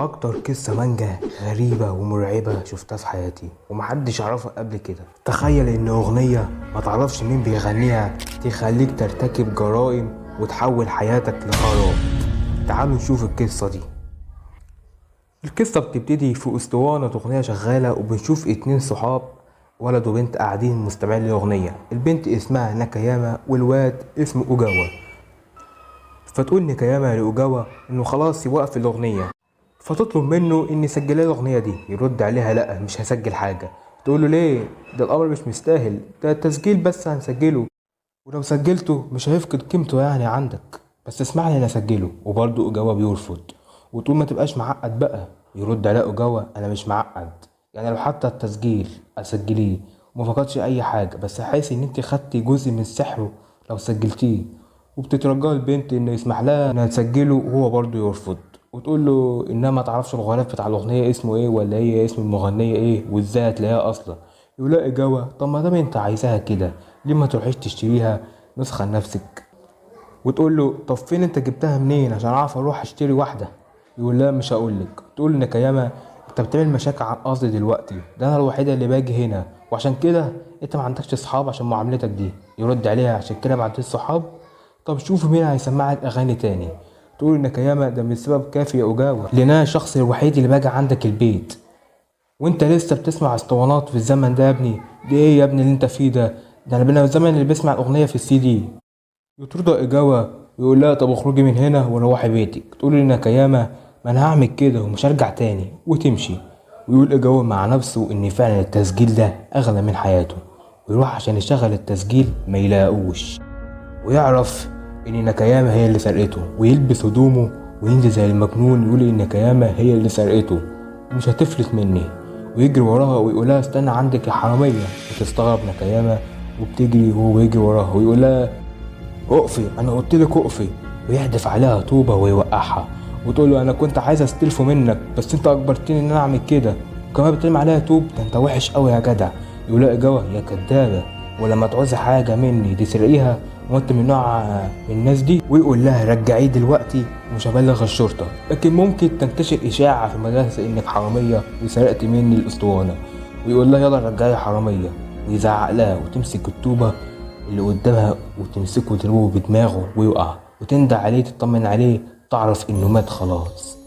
اكتر قصة مانجا غريبة ومرعبة شفتها في حياتي ومحدش يعرفها قبل كده. تخيل ان اغنية ما تعرفش مين بيغنيها تخليك ترتكب جرائم وتحول حياتك لخراب. تعالوا نشوف القصة دي. القصة بتبتدي في اسطوانة اغنية شغالة وبنشوف اتنين صحاب ولد وبنت قاعدين مستمعين لاغنية. البنت اسمها ناكاياما والواد اسمه اوجاوا. فتقول ناكاياما لاوجاوا انه خلاص يوقف الاغنية، فتطلب منه ان يسجل لها الاغنيه دي. يرد عليها لا مش هسجل حاجه. تقول له ليه؟ ده الامر مش مستاهل، ده التسجيل بس هنسجله، ولو سجلته مش هيفقد قيمته يعني عندك، بس اسمعني انا اسجله. وبرضه اوجاوا بيرفض وتقول ما تبقاش معقد بقى. يرد عليها اوجاوا انا مش معقد، يعني لو حتى التسجيل اسجليه وما فقدش اي حاجه، بس هحس ان انت خدتي جزء من سحره لو سجلتيه. وبتترجاه البنت انه يسمح لها انها تسجله وهو برضه يرفض، وتقول له انها ما تعرفش الغلاف بتاع الاغنيه اسمه ايه ولا هي اسم المغنيه ايه وازاي هتلاقيها اصلا. يقول لها اجاوا طب ما دام انت عايزاها كده ليه ما تروحيش تشتريها نسخه لنفسك. وتقول له طب فين انت جبتها منين عشان اعرف اروح اشتري واحده. يقول لها مش هقولك. تقول ناكاياما انت بتعمل مشاكل عن قصد دلوقتي، ده انا الوحيده اللي باجي هنا وعشان كده انت ما عندكش صحاب عشان معاملتك دي. يرد عليها عشان كده ما عندكش صحاب، طب شوف مين هيسمعك اغاني تاني. تقول ناكاياما ده مش سبب كافي يا اوجاوا لان انا الشخص الوحيد اللي باجي عندك البيت، وانت لسه بتسمع اسطوانات في الزمن ده يا ابني؟ دي ايه يا ابني اللي انت فيه ده؟ ده انا بين الزمن اللي بيسمع الاغنيه في السي دي. يطردها ايجاوا ويقول لها طب اخرجي من هنا وروحي بيتك. تقول لي ناكاياما ما انا هعمل كده ومش هرجع تاني وتمشي. ويقول ايجاوا مع نفسه ان فعلا التسجيل ده اغلى من حياته، ويروح عشان يشغل التسجيل ما يلاقوش، ويعرف ان ناكاياما هي اللي سرقته ويلبس هدومه وينزل زي المجنون يقول ان ناكاياما هي اللي سرقته ومش هتفلت مني، ويجري وراها ويقولها استنى عندك يا حراميه. وتستغرب ناكاياما وبتجري وهو يجري وراها ويقولها اقفي انا قلت لك اقفي، ويحدف عليها طوبه ويوقعها. وتقول له انا كنت عايز استلفه منك بس انت اجبرتني ان انا اعمل كده، وكمان بترمي عليها طوب، ده انت وحش قوي يا جدع. يقول لها اجاوا يا كدابه، ولما تعوزي حاجه مني تسرقيها وانت من نوع من الناس دي. ويقول لها رجعيه دلوقتي ومش هبلغ الشرطه، لكن ممكن تنتشر اشاعه في المدرسه انك حراميه وسرقت مني الاسطوانه. ويقول لها يلا رجعي حراميه، ويزعق لها وتمسك الطوبه اللي قدامها وتمسكه وتضربه بدماغه ويقع، وتندى عليه تطمن عليه تعرف انه مات خلاص،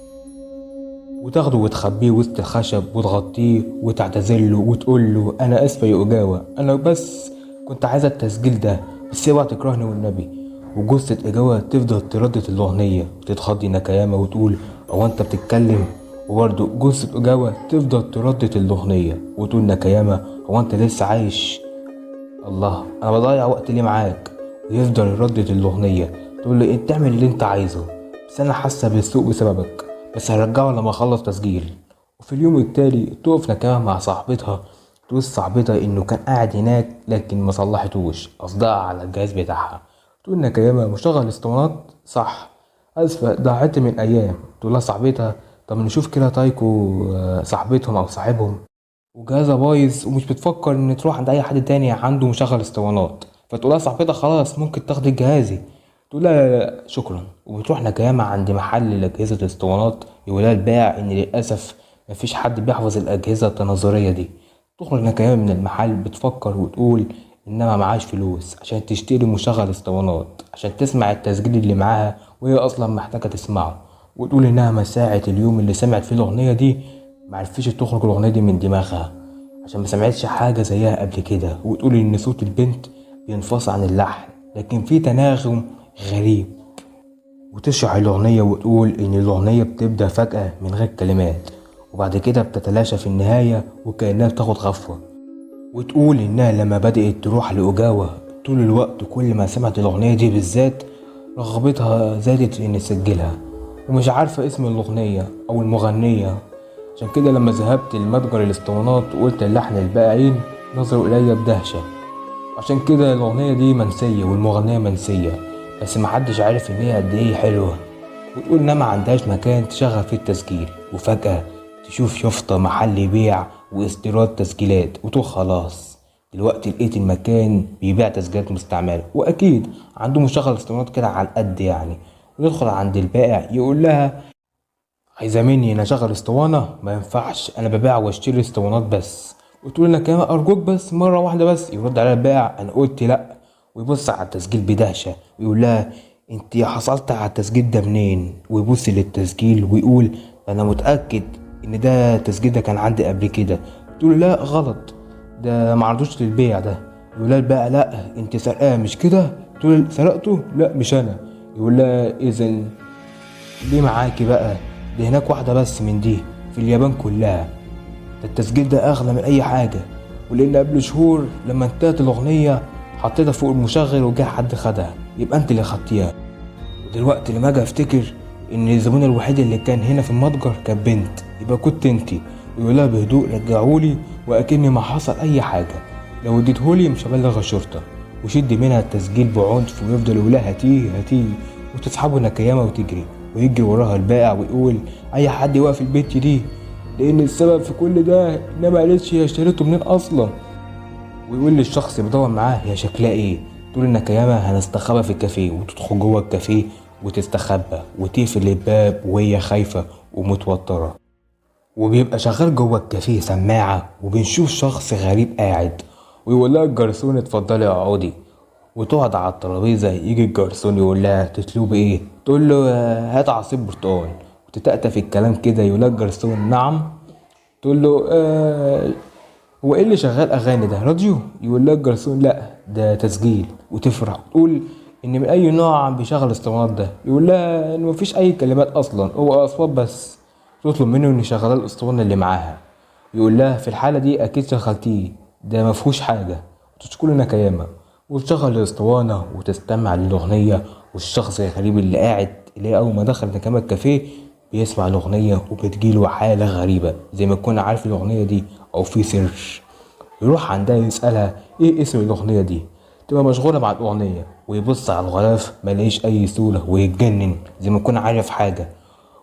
وتاخده وتخبيه وسط الخشب وتغطيه وتعتذرله وتقول له انا اسفه يا اوجاوا انا بس كنت عايزه التسجيل ده بس اوعى تكرهني والنبي. وجثة اجاوا تفضل تردد الاغنيه وتتخضي ناكاياما وتقول هو انت بتتكلم. وبرضه جثة اجاوا تفضل تردد الاغنيه وتقول ناكاياما هو انت لسه عايش؟ الله انا بضيع وقت ليه معاك؟ ويفضل يردد الاغنيه تقول له انت تعمل اللي انت عايزه بس انا حاسه بالسوء بسببك، بس هرجعه لما اخلص تسجيل. وفي اليوم التالي تقف نكاها مع صاحبتها تقول صاحبتها انه كان قاعد هناك لكن ما صلحتوش قصدها على الجهاز بتاعها. تقول نكاياما مشغل اسطوانات صح؟ اسفه ضاعت من ايام. تقول لها صاحبتها طب نشوف كده تايكو صاحبتهم او صاحبهم وجهازها بايظ ومش بتفكر ان تروح عند اي حد تاني عنده مشغل اسطوانات. فتقولها صاحبتها خلاص ممكن تاخدي جهازي. تقول لها لا شكرا. وبتروح نجامة عند محل لأجهزة الاسطوانات يقولها البائع ان للأسف مفيش حد بيحفظ الأجهزة التناظرية دي. تخرج نجامة من المحل بتفكر وتقول انما معاش فلوس عشان تشتري مشغل اسطوانات عشان تسمع التسجيل اللي معاها وهي اصلا محتاجة تسمعه. وتقول انها مساعة اليوم اللي سمعت فيه الاغنية دي معرفتش تخرج الاغنية دي من دماغها عشان ما سمعتش حاجة زيها قبل كده. وتقول ان صوت البنت بينفصل عن اللحن لكن في تناغم غريب. وتشرح الأغنية وتقول إن الأغنية بتبدأ فجأة من غير كلمات وبعد كده بتتلاشى في النهاية وكأنها بتاخد غفوة. وتقول إنها لما بدأت تروح لأوجاوا طول الوقت كل ما سمعت الأغنية دي بالذات رغبتها زادت إن تسجلها ومش عارفة اسم الأغنية أو المغنية. عشان كده لما ذهبت لمتجر الاسطوانات وقلت اللحن للبائعين نظروا إليا بدهشة. عشان كده الأغنية دي منسية والمغنية منسية بس محدش عارف إن هي قد إيه حلوة. وتقول إنها ما عندهاش مكان تشغل فيه التسجيل وفجأة تشوف يافطة محل بيع واستيراد تسجيلات وتقول خلاص دلوقتي لقيت المكان بيبيع تسجيلات مستعملة وأكيد عنده مشغل اسطوانات كده على القد يعني. ويدخل عند البائع يقول لها عايزة مني انا اشغل اسطوانة؟ ما ينفعش، انا ببيع واشتري اسطوانات بس. وتقول لنا كمان ارجوك بس مرة واحدة بس. يرد عليها البائع انا قلت لا. ويبص على التسجيل بدهشة ويقول لها انت حصلت على التسجيل ده منين؟ ويبص للتسجيل ويقول انا متأكد ان ده التسجيل ده كان عندي قبل كده. تقول لا غلط، ده معرضوش للبيع ده. يقول لها البائع لا انت سرقاه مش كده؟ تقول سرقته؟ لا مش انا. يقول لها اذا ليه معاكي بقى؟ ده هناك واحدة بس من دي في اليابان كلها. ده التسجيل ده أغلى من أي حاجة، ولأن قبل شهور لما انتهت الأغنية حطيتها فوق المشغل وجه حد خدها، يبقى أنت اللي خدتيها. ودلوقتي لما أجي أفتكر إن الزبونة الوحيدة اللي كان هنا في المتجر كانت بنت، يبقى كنت أنتي. ويقول لها بهدوء رجعولي وأكني ما حصل أي حاجة. لو اديتهولي مش هبلغ الشرطة. وشد منها التسجيل بعنف ويفضل يقول لها هاتيه هاتيه، وتسحبه نكيامة وتجري. ويجري وراها البائع ويقول اي حد يوقف البت دي، لان السبب في كل ده انها ما قالتش هي اشتريته منين اصلا. ويقول للشخص اللي بيدور معاه هي شكلها ايه. تقول النكيامة هنستخبى في الكافيه، وتدخل جوه الكافيه وتستخبى وتقفل الباب وهي خايفة ومتوترة. وبيبقى شغال جوه الكافيه سماعة، وبنشوف شخص غريب قاعد ويقول لها الجرسون اتفضلي اقعدي. وتقعد على الترابيزة. يجي الجرسون يقول لها تطلبي ايه؟ تقول له هات عصير برتقال. وتتأتى في الكلام كده. يقول لها الجرسون نعم. تقول له هو ايه اللي شغال اغاني ده؟ راديو؟ يقول لها الجرسون لا ده تسجيل. وتفرح تقول ان من اي نوع بيشغل الاسطوانات ده؟ يقول لها ان مفيش اي كلمات اصلا، هو اصوات بس. تطلب منه ان يشغلها الاسطوانة اللي معاها. يقول لها في الحالة دي اكيد شغلتيه، ده مفهوش حاجة. وتشكر نكيامة وتشغل الاسطوانة وتستمع للأغنية. والشخص الغريب اللي قاعد اللي أول ما دخل نكامة الكافيه بيسمع الأغنية وبتجيله حالة غريبة زي ما تكون عارف الأغنية دي أو في سيرش. يروح عندها يسألها إيه اسم الأغنية دي؟ تبقى مشغولة مع الأغنية. ويبص على الغلاف ملاقيش أي صورة ويتجنن زي ما يكون عارف حاجة.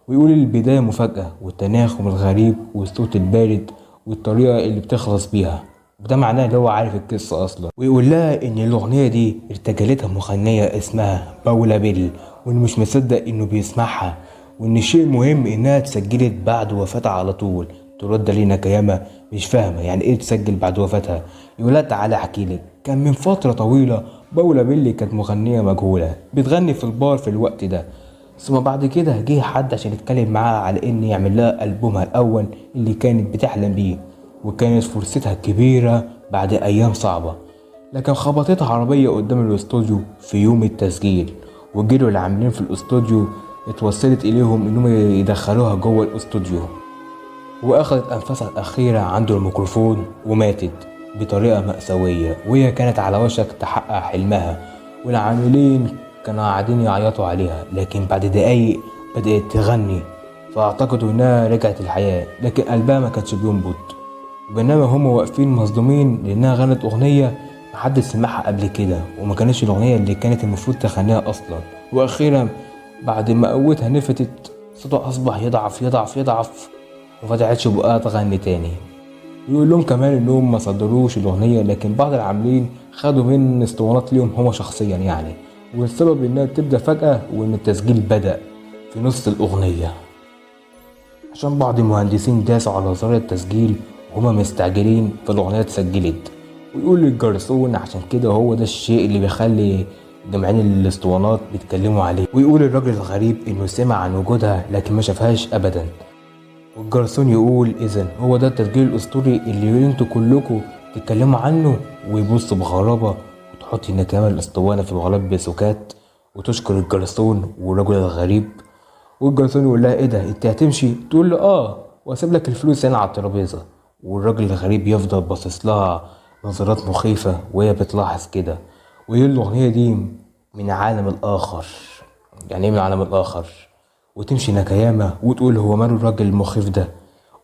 ويقول البداية مفاجأة والتناغم الغريب والصوت البارد والطريقة اللي بتخلص بيها، وده معناه اللي هو عارف القصة أصلا. ويقول لها إن الأغنية دي ارتجلتها مغنية اسمها باولا بيل، وإنه مش مصدق إنه بيسمعها، وإن الشيء المهم إنها اتسجلت بعد وفاتها على طول. ترد عليه ناكاياما مش فاهمة يعني إيه تسجل بعد وفاتها. يقول لها تعالى أحكيلك. كان من فترة طويلة باولا بيل كانت مغنية مجهولة بتغني في البار في الوقت ده. ثم بعد كده جه حد عشان يتكلم معاها على إن يعمل لها ألبومها الأول اللي كانت بتحلم بيه، وكانت فرصتها كبيرة بعد أيام صعبة. لكن خبطتها عربية قدام الاستوديو في يوم التسجيل. وجروا العاملين في الاستوديو اتوصلت إليهم إنهم يدخلوها جوه الاستوديو. وأخذت أنفاسها الأخيرة عند الميكروفون وماتت بطريقة مأساوية، وهي كانت على وشك تحقق حلمها. والعاملين كانوا قاعدين يعيطوا عليها. لكن بعد دقايق بدأت تغني، فاعتقدوا إنها رجعت الحياة، لكن قلبها ما كانش بينبض. وبينما هم واقفين مصدومين لأنها غنت أغنية محدش سمعها قبل كده، وما كانتش الأغنية اللي كانت المفروض تغنيها أصلا. وأخيرا بعد ما قوتها نفتت صوتها أصبح يضعف يضعف يضعف، وفتحتش بقها تغني تاني. يقول لهم كمان إنهم ما صدروش الأغنية، لكن بعض العاملين خدوا من اسطوانات ليهم هما شخصيا يعني، والسبب إنها تبدأ فجأة وإن التسجيل بدأ في نص الأغنية عشان بعض المهندسين داسوا على زر التسجيل وهما مستعجلين فالأغنية اتسجلت. ويقول للجرسون عشان كده هو ده الشيء اللي بيخلي جمعين الاسطوانات بيتكلموا عليه. ويقول الراجل الغريب انه سمع عن وجودها لكن ما شافهاش ابدا. والجرسون يقول اذا هو ده التسجيل الاسطوري اللي انتوا كلكم تتكلموا عنه. ويبص بغرابة وتحط نكامة الاسطوانة في الغلاف بسكات وتشكر الجرسون والرجل الغريب. والجرسون يقول لها ايه ده انت هتمشي؟ تقول له واسيب لك الفلوس هنا على الترابيزه. والراجل الغريب يفضل باصص لها نظرات مخيفه وهي بتلاحظ كده. وهي الاغنيه دي من عالم الاخر. يعني ايه من عالم الاخر؟ وتمشي ناكاياما وتقول هو ماله الراجل المخيف ده،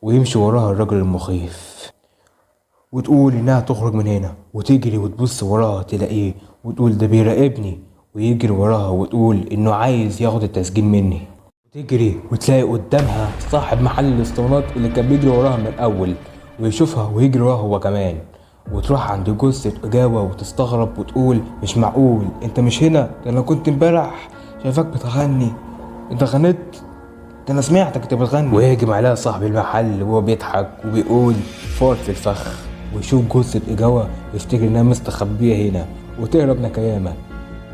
ويمشي وراها الراجل المخيف وتقول انها تخرج من هنا وتجري وتبص وراها تلاقيه وتقول ده بيراقبني، ويجري وراها وتقول انه عايز ياخد التسجيل مني. تجري وتلاقي قدامها صاحب محل الاسطوانات اللي كان بيجري وراها من الاول، ويشوفها ويجري وراها هو كمان. وتروح عند جثة إجابة وتستغرب وتقول مش معقول انت مش هنا، ده انا كنت امبارح شايفاك بتغني، انت غنيت. ده انا سمعتك انت بتغني. ويهجم عليها صاحب المحل وهو بيضحك وبيقول فار في الفخ، ويشوف جثة إجاوة يفتكر انها مستخبية هنا وتهرب نكيامة،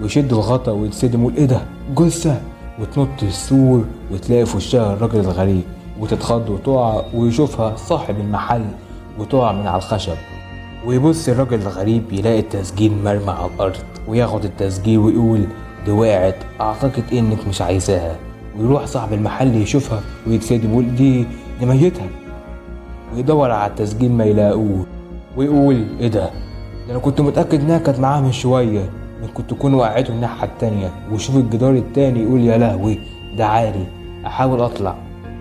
ويشد الغطا ويتصدم ويقول ايه ده جثة، وتنط السور وتلاقي في وشها الراجل الغريب وتتخض وتقع، ويشوفها صاحب المحل وتقع من على الخشب، ويبص الراجل الغريب يلاقي التسجيل مرمى على الأرض، وياخد التسجيل ويقول دي وقعت أعتقد إنك مش عايزاها، ويروح صاحب المحل يشوفها ويتصدم ويقول دي ميتها، ويدور على التسجيل ما يلاقوه، ويقول ايه ده انا كنت متأكد انها كانت معاها من شوية، ممكن تكون وقعته الناحية التانية، ويشوف الجدار التاني يقول يا لهوي ده عالي، احاول اطلع،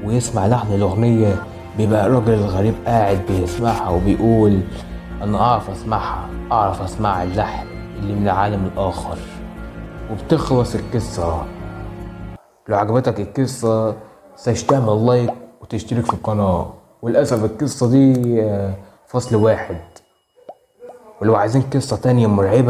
ويسمع لحن الاغنية، بيبقى الراجل الغريب قاعد بيسمعها وبيقول انا اعرف اسمع اللحن اللي من العالم الاخر. وبتخلص القصة. لو عجبتك القصة تعمل لايك وتشترك في القناة، وللأسف القصة دي فصل واحد، ولو عايزين قصة تانية مرعبة